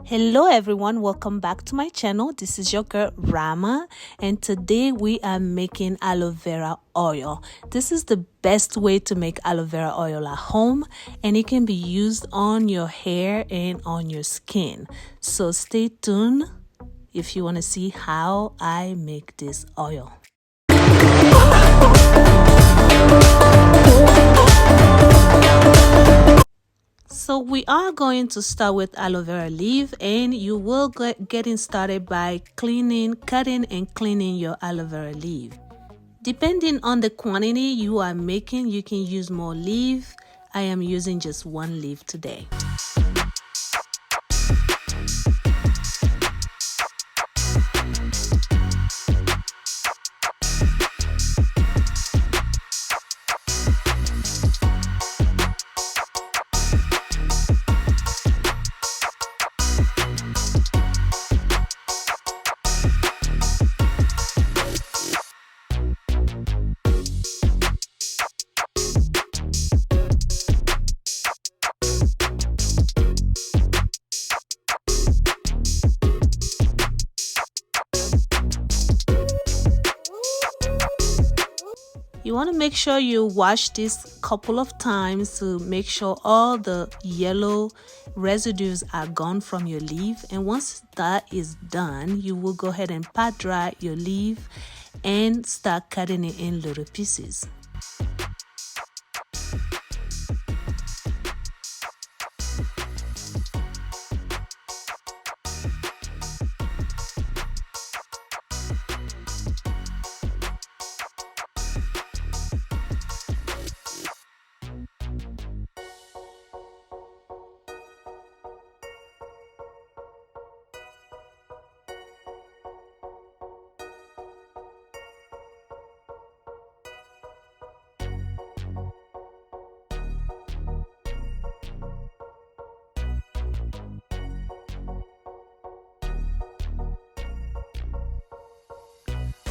Hello everyone, welcome back to my channel. This is your girl Rama, and today we are making aloe vera oil. This is the best way to make aloe vera oil at home, and it can be used on your hair and on your skin. So stay tuned if you want to see how I make this oil. So we are going to start with aloe vera leaf, and you will getting started by cutting and cleaning your aloe vera leaf. Depending on the quantity you are making, you can use more leaf. I am using just one leaf today. You want to make sure you wash this couple of times to make sure all the yellow residues are gone from your leaf. And once that is done, you will go ahead and pat dry your leaf and start cutting it in little pieces.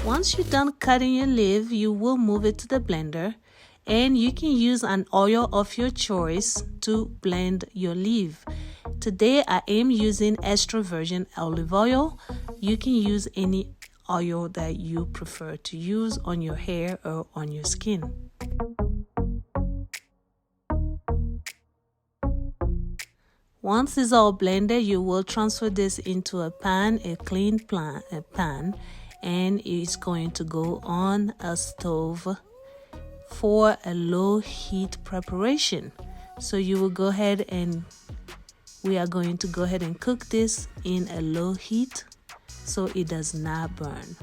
Once you're done cutting your leaf, you will move it to the blender, and you can use an oil of your choice to blend your leaf. Today I am using extra virgin olive oil. You can use any oil that you prefer to use on your hair or on your skin. Once it's all blended, you will transfer this into a pan, a clean pan, and it's going to go on a stove for a low heat preparation. So you will go ahead and we are going to go ahead and cook this in a low heat so it does not burn.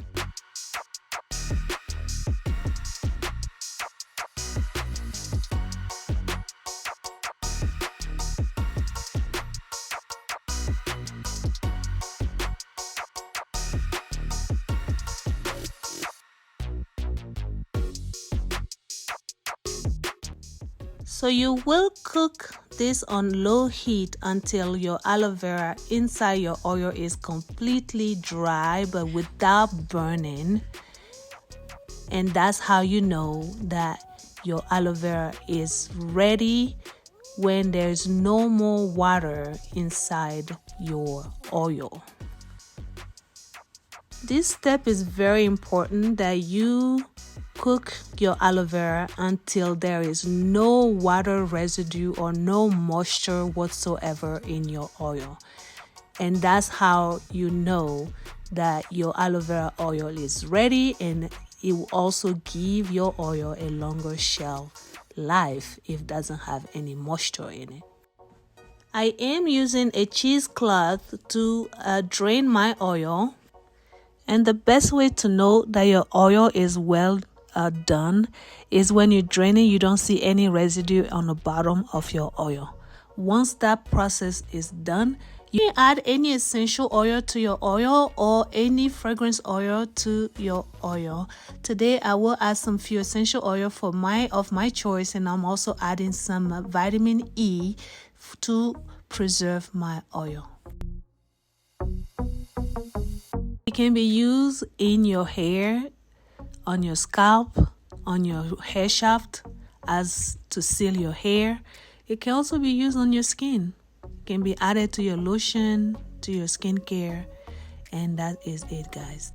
So you will cook this on low heat until your aloe vera inside your oil is completely dry but without burning. And that's how you know that your aloe vera is ready, when there's no more water inside your oil. This step is very important, that you cook your aloe vera until there is no water residue or no moisture whatsoever in your oil. And that's how you know that your aloe vera oil is ready, and it will also give your oil a longer shelf life if it doesn't have any moisture in it. I am using a cheesecloth to drain my oil. And the best way to know that your oil is well done is when you drain it, you don't see any residue on the bottom of your oil. Once that process is done, you can add any essential oil to your oil or any fragrance oil to your oil. Today I will add some few essential oil of my choice, and I'm also adding some vitamin E to preserve my oil. It can be used in your hair, on your scalp, on your hair shaft, as to seal your hair. It can also be used on your skin. It can be added to your lotion, to your skincare. And that is it, guys.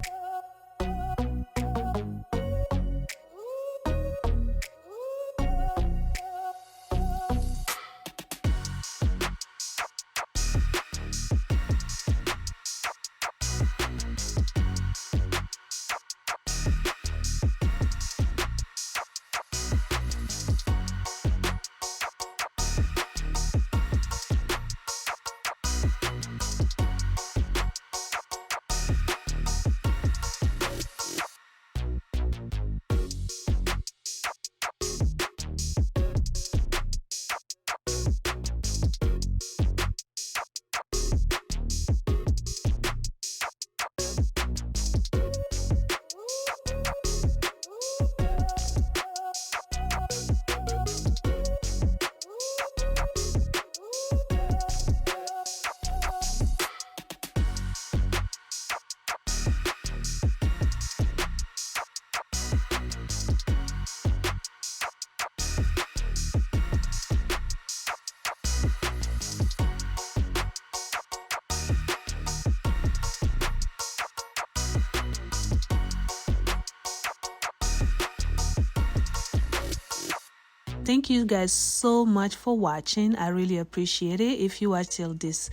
Thank you guys so much for watching. I really appreciate it. If you are till this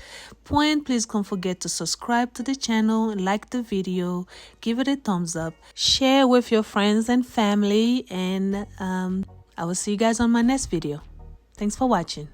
point, please don't forget to subscribe to the channel, like the video, give it a thumbs up, share with your friends and family, and I will see you guys on my next video. Thanks for watching.